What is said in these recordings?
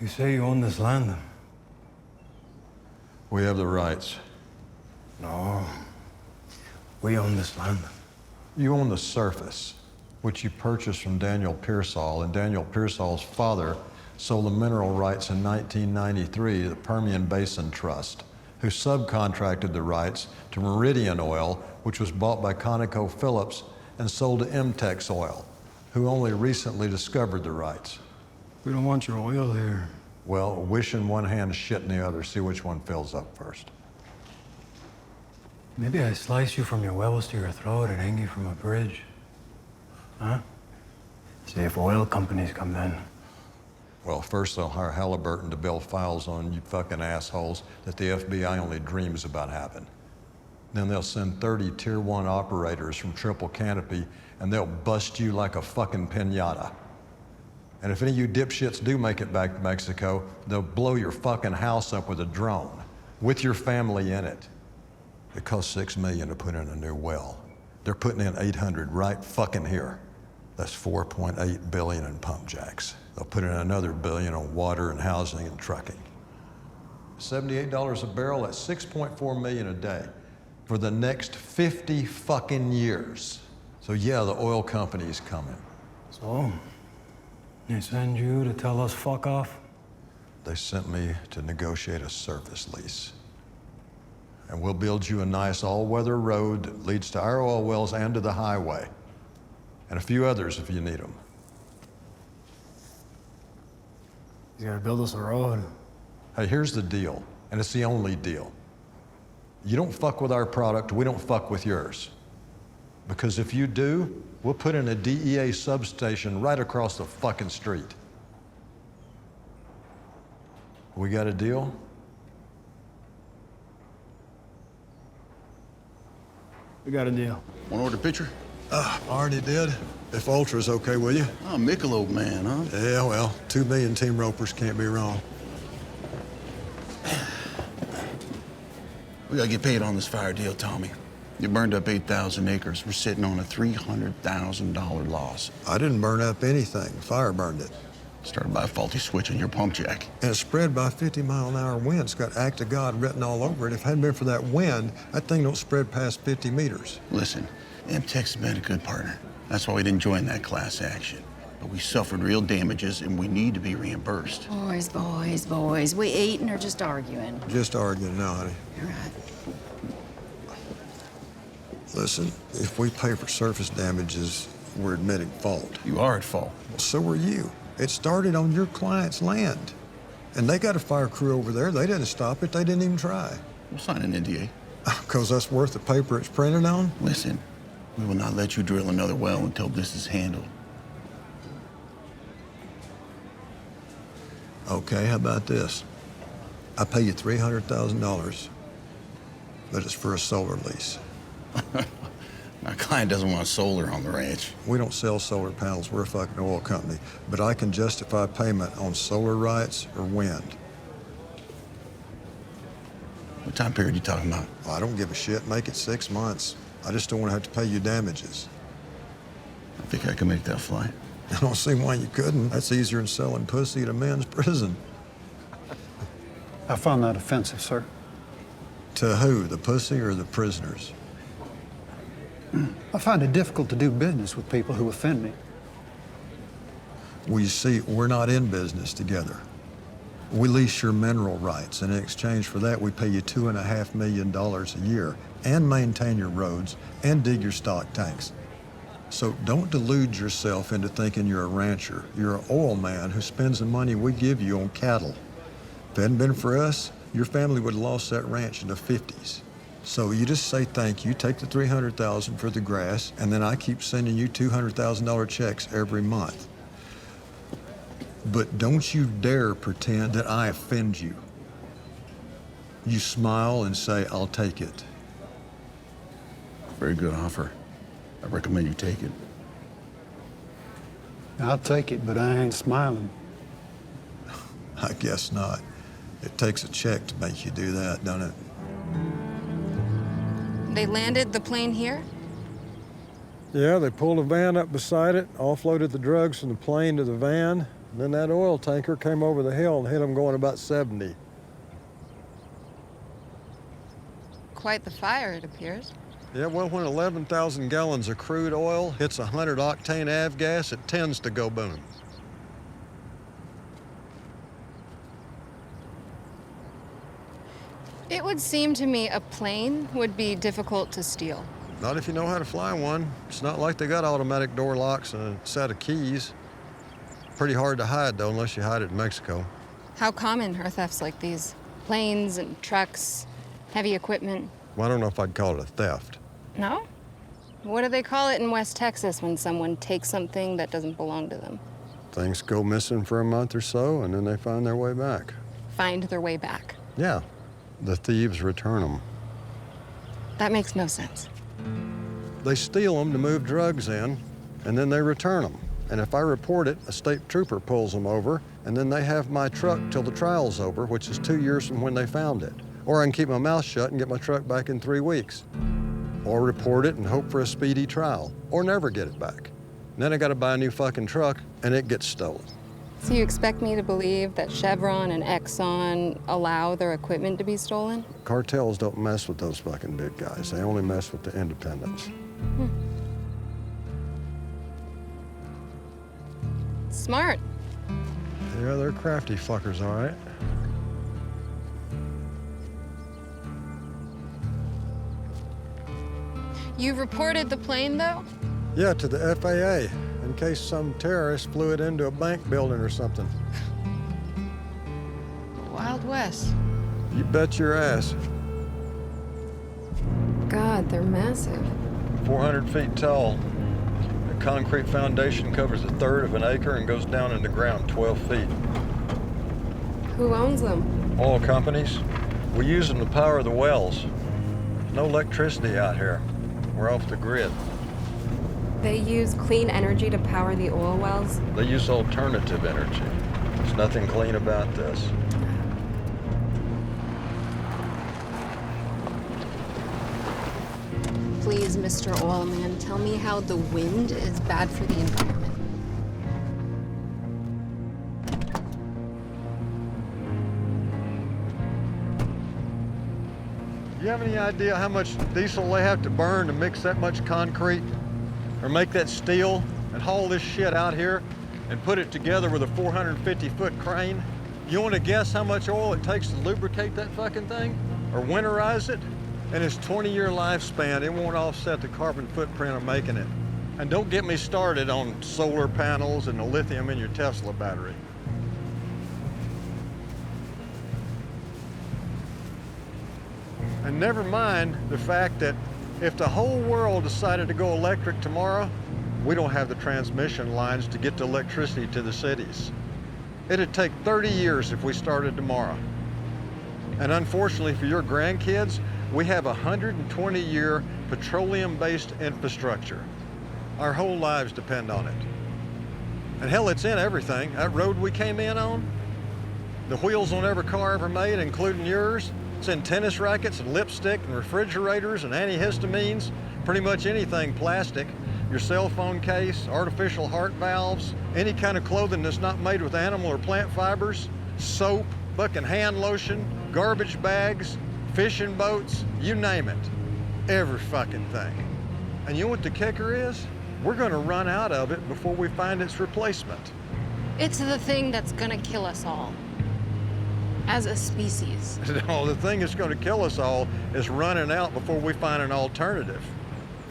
You say you own this land? We have the rights. No. We own this land. You own the surface, which you purchased from Daniel Pearsall, and Daniel Pearsall's father sold the mineral rights in 1993 to the Permian Basin Trust, who subcontracted the rights to Meridian Oil, which was bought by ConocoPhillips and sold to MTEX Oil, who only recently discovered the rights. We don't want your oil here. Well, wish in one hand, shit in the other. See which one fills up first. Maybe I slice you from your wells to your throat and hang you from a bridge. Huh? See if oil companies come then. Well, first they'll hire Halliburton to build files on you fucking assholes that the FBI only dreams about having. Then they'll send 30 Tier 1 operators from Triple Canopy, and they'll bust you like a fucking piñata. And if any of you dipshits do make it back to Mexico, they'll blow your fucking house up with a drone, with your family in it. It costs $6 million to put in a new well. They're putting in 800 right fucking here. That's $4.8 billion in pump jacks. They'll put in another billion on water and housing and trucking. $78 a barrel, that's $6.4 million a day for the next 50 fucking years. So yeah, the oil company's coming. So, they send you to tell us fuck off? They sent me to negotiate a surface lease. And we'll build you a nice all-weather road that leads to our oil wells and to the highway. And a few others if you need them. You gotta build us a road. Hey, here's the deal, and it's the only deal. You don't fuck with our product, we don't fuck with yours. Because if you do, we'll put in a DEA substation right across the fucking street. We got a deal? We got a deal. Want to order a picture? Already did. If Ultra's okay with you. Oh, Michelob man, huh? Yeah, well, 2 million team ropers can't be wrong. We gotta get paid on this fire deal, Tommy. You burned up 8,000 acres. We're sitting on a $300,000 loss. I didn't burn up anything. Fire burned it. Started by a faulty switch on your pump jack. And it's spread by 50-mile-an-hour wind. It's got Act of God written all over it. If it hadn't been for that wind, that thing don't spread past 50 meters. Listen, MTEX has been a good partner. That's why we didn't join that class action. But we suffered real damages, and we need to be reimbursed. Boys. We eating or just arguing? Just arguing now, honey. You're right. Listen, if we pay for surface damages, we're admitting fault. You are at fault. Well, so are you. It started on your client's land. And they got a fire crew over there. They didn't stop it. They didn't even try. We'll sign an NDA. Because that's worth the paper it's printed on? Listen, we will not let you drill another well until this is handled. Okay, how about this? I pay you $300,000, but it's for a solar lease. My client doesn't want solar on the ranch. We don't sell solar panels. We're a fucking oil company. But I can justify payment on solar rights or wind. What time period are you talking about? Well, I don't give a shit. Make it 6 months. I just don't want to have to pay you damages. I think I can make that flight. I don't see why you couldn't. That's easier than selling pussy at a men's prison. I found that offensive, sir. To who, the pussy or the prisoners? I find it difficult to do business with people who offend me. Well, you see, we're not in business together. We lease your mineral rights, and in exchange for that, we pay you $2.5 million a year and maintain your roads and dig your stock tanks. So don't delude yourself into thinking you're a rancher. You're an oil man who spends the money we give you on cattle. If it hadn't been for us, your family would have lost that ranch in the 50s. So you just say thank you, take the $300,000 for the grass, and then I keep sending you $200,000 checks every month. But don't you dare pretend that I offend you. You smile and say, I'll take it. Very good offer. I recommend you take it. I'll take it, but I ain't smiling. I guess not. It takes a check to make you do that, doesn't it? They landed the plane here? Yeah, they pulled a van up beside it, offloaded the drugs from the plane to the van, And then that oil tanker came over the hill and hit them going about 70. Quite the fire, it appears. Yeah, well, when 11,000 gallons of crude oil hits 100 octane avgas, it tends to go boom. It would seem to me a plane would be difficult to steal. Not if you know how to fly one. It's not like they got automatic door locks and a set of keys. Pretty hard to hide, though, unless you hide it in Mexico. How common are thefts like these? Planes and trucks, heavy equipment. Well, I don't know if I'd call it a theft. No? What do they call it in West Texas when someone takes something that doesn't belong to them? Things go missing for a month or so, and then they find their way back. Find their way back. Yeah, the thieves return them. That makes no sense. They steal them to move drugs in, and then they return them. And if I report it, a state trooper pulls them over, and then they have my truck till the trial's over, which is 2 years from when they found it. Or I can keep my mouth shut and get my truck back in 3 weeks. Or report it and hope for a speedy trial, or never get it back. And then I gotta buy a new fucking truck, and it gets stolen. So you expect me to believe that Chevron and Exxon allow their equipment to be stolen? Cartels don't mess with those fucking big guys. They only mess with the independents. Smart. Yeah, they're crafty fuckers, all right. You've reported the plane, though? Yeah, to the FAA, in case some terrorist flew it into a bank building or something. Wild West. You bet your ass. God, they're massive. 400 feet tall. The concrete foundation covers a third of an acre and goes down in the ground 12 feet. Who owns them? Oil companies. We use them to power the wells. No electricity out here. We're off the grid. They use clean energy to power the oil wells? They use alternative energy. There's nothing clean about this. Please, Mr. Oilman, tell me how the wind is bad for the environment. You have any idea how much diesel they have to burn to mix that much concrete? Or make that steel and haul this shit out here and put it together with a 450-foot crane? You want to guess how much oil it takes to lubricate that fucking thing? Or winterize it? And its 20-year lifespan, it won't offset the carbon footprint of making it. And don't get me started on solar panels and the lithium in your Tesla battery. And never mind the fact that if the whole world decided to go electric tomorrow, we don't have the transmission lines to get the electricity to the cities. It'd take 30 years if we started tomorrow. And unfortunately for your grandkids, we have a 120-year petroleum-based infrastructure. Our whole lives depend on it. And hell, it's in everything. That road we came in on, the wheels on every car ever made, including yours, it's in tennis rackets and lipstick and refrigerators and antihistamines, pretty much anything plastic. Your cell phone case, artificial heart valves, any kind of clothing that's not made with animal or plant fibers, soap, fucking hand lotion, garbage bags, fishing boats, you name it. Every fucking thing. And you know what the kicker is? We're gonna run out of it before we find its replacement. It's the thing that's gonna kill us all. As a species. No, the thing that's gonna kill us all is running out before we find an alternative.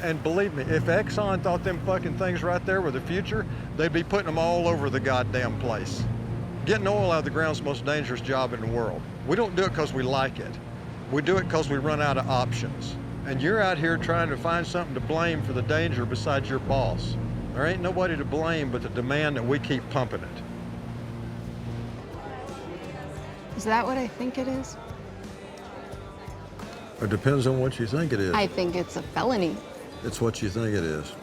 And believe me, if Exxon thought them fucking things right there were the future, they'd be putting them all over the goddamn place. Getting oil out of the ground is the most dangerous job in the world. We don't do it because we like it. We do it because we run out of options. And you're out here trying to find something to blame for the danger besides your boss. There ain't nobody to blame but the demand that we keep pumping it. Is that what I think it is? It depends on what you think it is. I think it's a felony. It's what you think it is.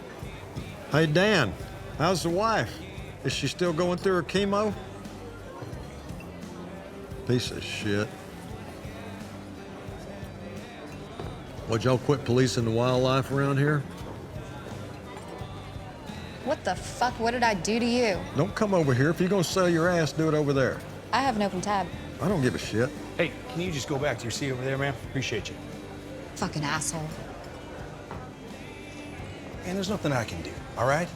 Hey, Dan, how's the wife? Is she still going through her chemo? Piece of shit. Would y'all quit policing the wildlife around here? What What the fuck? What did I do to you? Don't come over here. If you're gonna sell your ass, do it over there. I have an open tab. I don't give a shit. Hey, can you just go back to your seat over there, ma'am? Appreciate you. Fucking asshole. And there's nothing I can do, all right?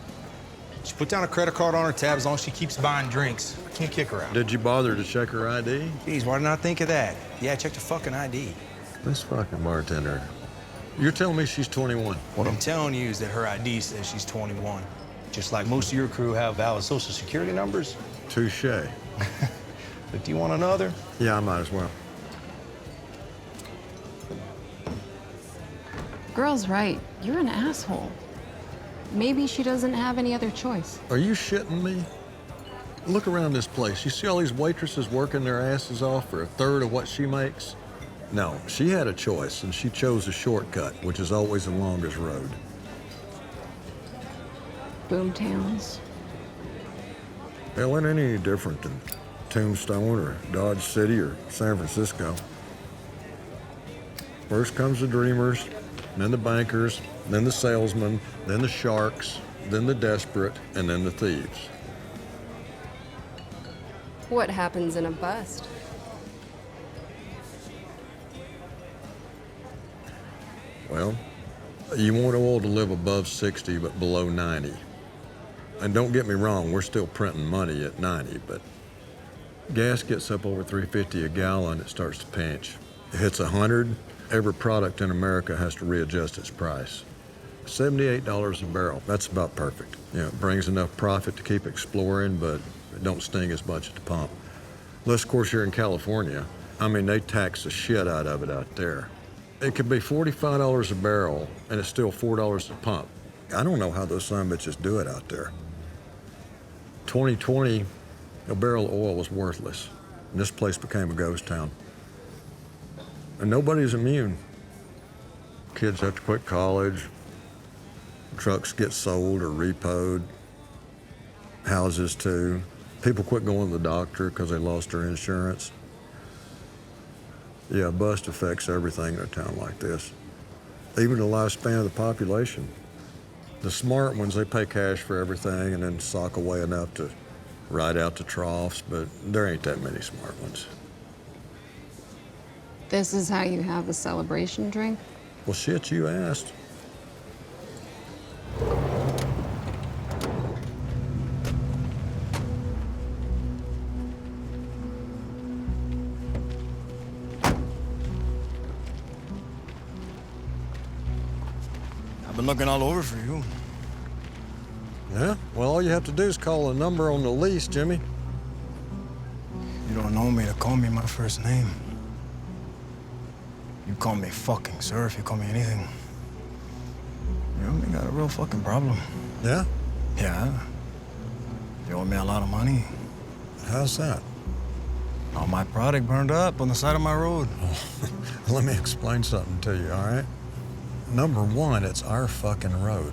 She put down a credit card on her tab as long as she keeps buying drinks. I can't kick her out. Did you bother to check her ID? Jeez, why didn't I think of that? Yeah, check the fucking ID. This fucking bartender. You're telling me she's 21? What I'm telling you is that her ID says she's 21. Just like most of your crew have valid social security numbers. Touche. But do you want another? Yeah, I might as well. Girl's right. You're an asshole. Maybe she doesn't have any other choice. Are you shitting me? Look around this place. You see all these waitresses working their asses off for a third of what she makes? No, she had a choice, and she chose a shortcut, which is always the longest road. Boomtowns. Hell, it ain't any different than Tombstone or Dodge City or San Francisco. First comes the dreamers, then the bankers, then the salesmen, then the sharks, then the desperate, and then the thieves. What happens in a bust? Well, you want oil to live above 60 but below 90. And don't get me wrong, we're still printing money at 90, but gas gets up over $3.50 a gallon, it starts to pinch. It hits 100, every product in America has to readjust its price. $78 a barrel, that's about perfect. You know, it brings enough profit to keep exploring, but it don't sting as much at the pump. Unless, of course, you're in California. I mean, they tax the shit out of it out there. It could be $45 a barrel, and it's still $4 a pump. I don't know how those son of bitches do it out there. 2020, a barrel of oil was worthless, and this place became a ghost town. And nobody's immune. Kids have to quit college, trucks get sold or repoed, houses too. People quit going to the doctor because they lost their insurance. Yeah, bust affects everything in a town like this, even the lifespan of the population. The smart ones, they pay cash for everything and then sock away enough to ride out the troughs, but there ain't that many smart ones. This is how you have a celebration drink? Well, shit, you asked. I've been looking all over for you. Yeah? Well, all you have to do is call a number on the lease, Jimmy. You don't know me to call me my first name. You call me fucking sir if you call me anything. You and me got a real fucking problem. Yeah? Yeah. You owe me a lot of money. How's that? All my product burned up on the side of my road. Let me explain something to you, all right? Number one, it's our fucking road.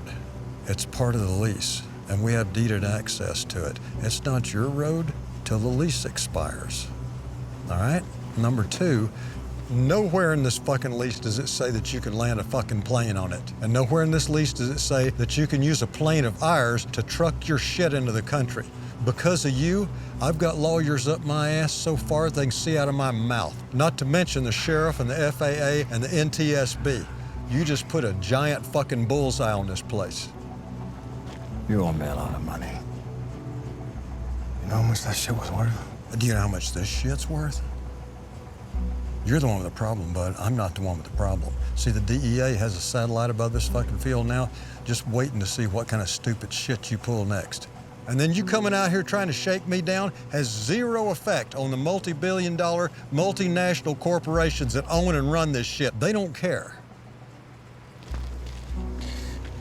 It's part of the lease, and we have deeded access to it. It's not your road till the lease expires, all right? Number two, nowhere in this fucking lease does it say that you can land a fucking plane on it. And nowhere in this lease does it say that you can use a plane of ours to truck your shit into the country. Because of you, I've got lawyers up my ass so far they can see out of my mouth. Not to mention the sheriff and the FAA and the NTSB. You just put a giant fucking bullseye on this place. You owe me a lot of money. You know how much that shit was worth? Do you know how much this shit's worth? You're the one with the problem, bud. I'm not the one with the problem. See, the DEA has a satellite above this fucking field now, just waiting to see what kind of stupid shit you pull next. And then you coming out here trying to shake me down has zero effect on the multi-billion-dollar, multinational corporations that own and run this shit. They don't care.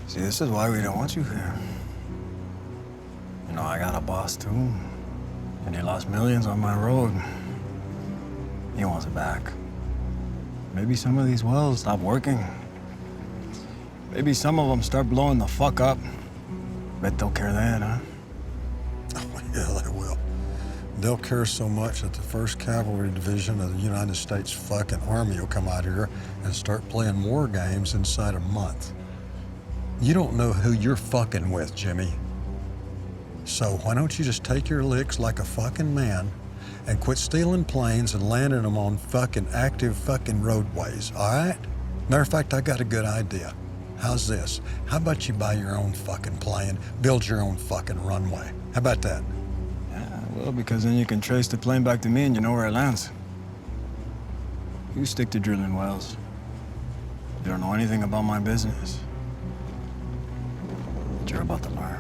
See, this is why we don't want you here. You know, I got a boss too, and he lost millions on my road. He wants it back. Maybe some of these wells stop working. Maybe some of them start blowing the fuck up. Bet they'll care then, huh? Oh, yeah, they will. They'll care so much that the 1st Cavalry Division of the United States fucking Army will come out here and start playing war games inside a month. You don't know who you're fucking with, Jimmy. So why don't you just take your licks like a fucking man and quit stealing planes and landing them on fucking active fucking roadways, all right? Matter of fact, I got a good idea. How's this? How about you buy your own fucking plane, build your own fucking runway? How about that? Yeah, well, because then you can trace the plane back to me and you know where it lands. You stick to drilling wells. You don't know anything about my business. But you're about to learn.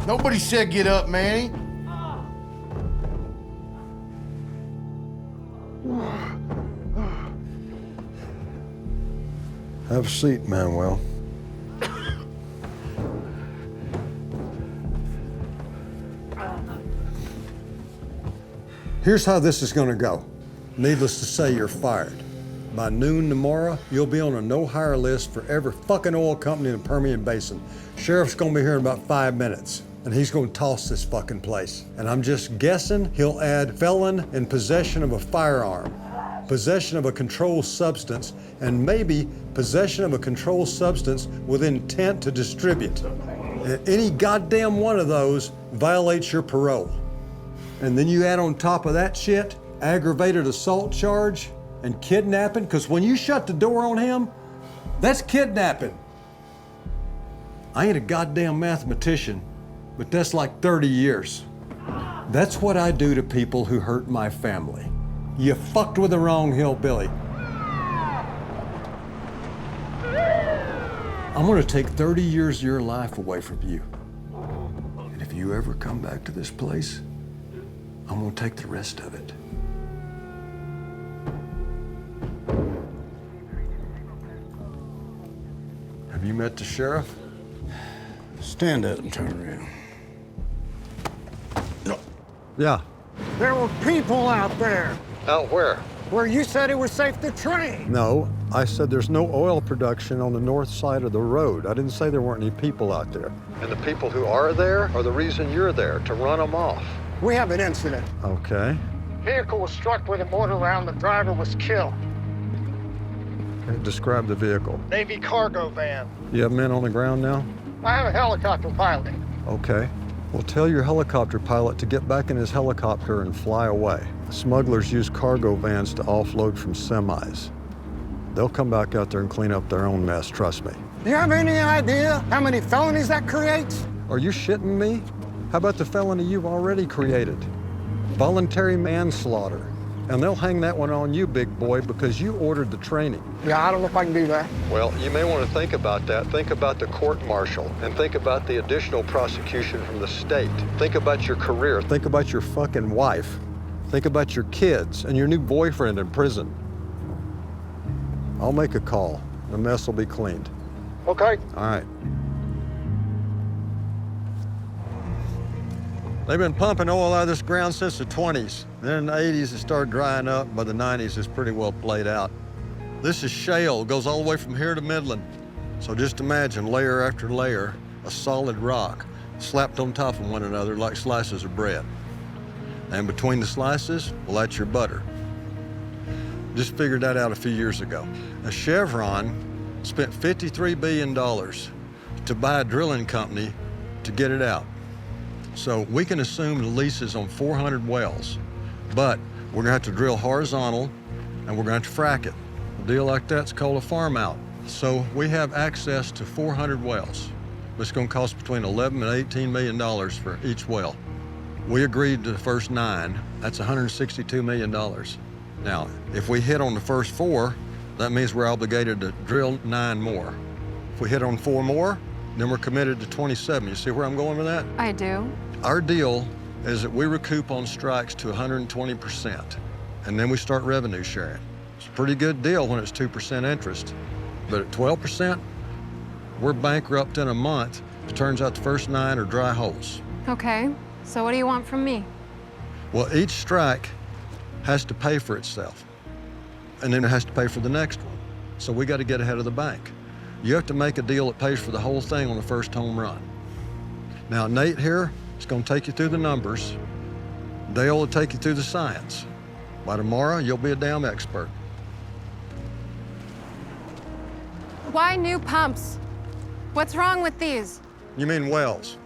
Nobody said get up, Manny. Have a seat, Manuel. Here's how this is gonna go. Needless to say, you're fired. By noon tomorrow, you'll be on a no-hire list for every fucking oil company in the Permian Basin. Sheriff's gonna be here in about 5 minutes, and he's gonna toss this fucking place. And I'm just guessing he'll add felon in possession of a firearm, possession of a controlled substance, and maybe possession of a controlled substance with intent to distribute. And any goddamn one of those violates your parole. And then you add on top of that shit, aggravated assault charge and kidnapping, because when you shut the door on him, that's kidnapping. I ain't a goddamn mathematician, but that's like 30 years. That's what I do to people who hurt my family. You fucked with the wrong hillbilly. I'm gonna take 30 years of your life away from you. And if you ever come back to this place, I'm gonna take the rest of it. Have you met the sheriff? Stand up and turn around. Yeah. There were people out there Out where? where you said it was safe to train. No, I said there's no oil production on the north side of the road. I didn't say there weren't any people out there. And the people who are there are the reason you're there, to run them off. We have an incident. Okay. Vehicle was struck with a mortar round. The driver was killed. Okay, describe the vehicle. Navy cargo van. You have men on the ground now? I have a helicopter pilot. Okay. Well, tell your helicopter pilot to get back in his helicopter and fly away. Smugglers use cargo vans to offload from semis. They'll come back out there and clean up their own mess, trust me. Do you have any idea how many felonies that creates? Are you shitting me? How about the felony you've already created? Voluntary manslaughter. And they'll hang that one on you, big boy, because you ordered the training. Yeah, I don't know if I can do that. Well, you may want to think about that. Think about the court-martial, and think about the additional prosecution from the state. Think about your career. Think about your fucking wife. Think about your kids and your new boyfriend in prison. I'll make a call. The mess will be cleaned. Okay. All right. They've been pumping oil out of this ground since the 20s. Then in the 80s, it started drying up. By the 90s, it's pretty well played out. This is shale. It goes all the way from here to Midland. So just imagine layer after layer, a solid rock slapped on top of one another like slices of bread. And between the slices, well, that's your butter. Just figured that out a few years ago. A Chevron spent $53 billion to buy a drilling company to get it out. So we can assume the lease is on 400 wells, but we're gonna have to drill horizontal and we're gonna have to frack it. A deal like that's called a farm out. So we have access to 400 wells. It's gonna cost between $11 and $18 million for each well. We agreed to the first 9, that's $162 million. Now, if we hit on the first 4, that means we're obligated to drill 9 more. If we hit on 4 more, then we're committed to 27. You see where I'm going with that? I do. Our deal is that we recoup on strikes to 120%, and then we start revenue sharing. It's a pretty good deal when it's 2% interest, but at 12%, we're bankrupt in a month. It turns out the first 9 are dry holes. Okay, so what do you want from me? Well, each strike has to pay for itself, and then it has to pay for the next one. So we got to get ahead of the bank. You have to make a deal that pays for the whole thing on the first home run. Now, Nate here is going to take you through the numbers. Dale will take you through the science. By tomorrow, you'll be a damn expert. Why new pumps? What's wrong with these? You mean wells?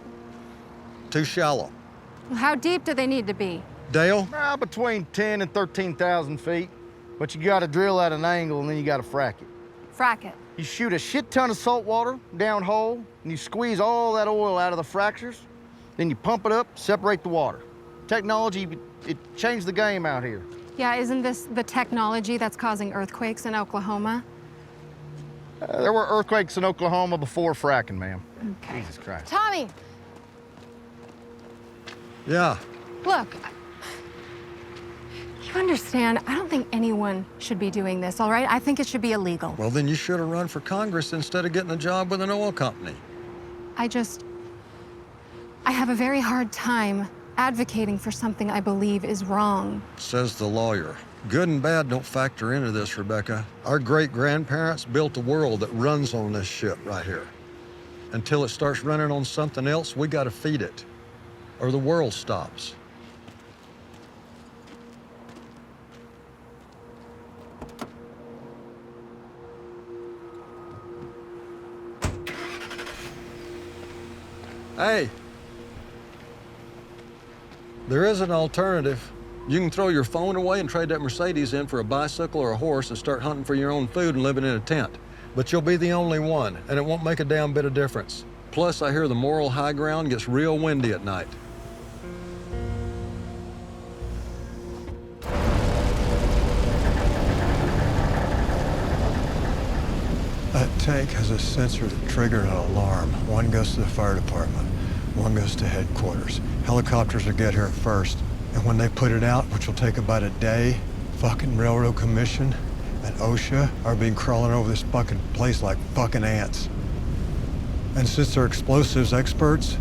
Too shallow. How deep do they need to be? Dale? Between 10 and 13,000 feet. But you gotta drill at an angle and then you gotta frack it. Frack it. You shoot a shit ton of salt water down hole and you squeeze all that oil out of the fractures. Then you pump it up, separate the water. Technology, it changed the game out here. Yeah, isn't this the technology that's causing earthquakes in Oklahoma? There were earthquakes in Oklahoma before fracking, ma'am. Okay. Jesus Christ. Tommy, Yeah. look. You understand, I don't think anyone should be doing this, all right? I think it should be illegal. Well, then you should have run for Congress instead of getting a job with an oil company. I have a very hard time advocating for something I believe is wrong. Says the lawyer. Good and bad don't factor into this, Rebecca. Our great-grandparents built a world that runs on this shit right here. Until it starts running on something else, we gotta feed it, or the world stops. Hey, there is an alternative. You can throw your phone away and trade that Mercedes in for a bicycle or a horse and start hunting for your own food and living in a tent. But you'll be the only one, and it won't make a damn bit of difference. Plus, I hear the moral high ground gets real windy at night. That tank has a sensor that triggered an alarm. One goes to the fire department, one goes to headquarters. Helicopters will get here first. And when they put it out, which will take about a day, fucking Railroad Commission and OSHA are being crawling over this fucking place like fucking ants. And since they're explosives experts,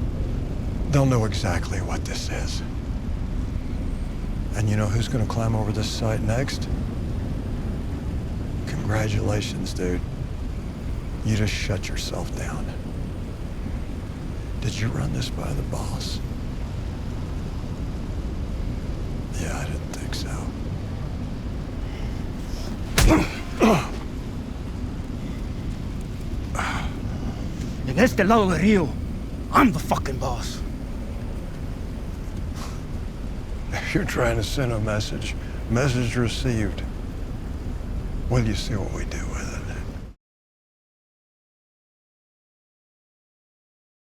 they'll know exactly what this is. And you know who's gonna climb over this site next? Congratulations, dude. You just shut yourself down. Did you run this by the boss? Yeah, I didn't think so. En este lado del río, I'm the fucking boss. You're trying to send a message. Message received. Will you see what we do with it?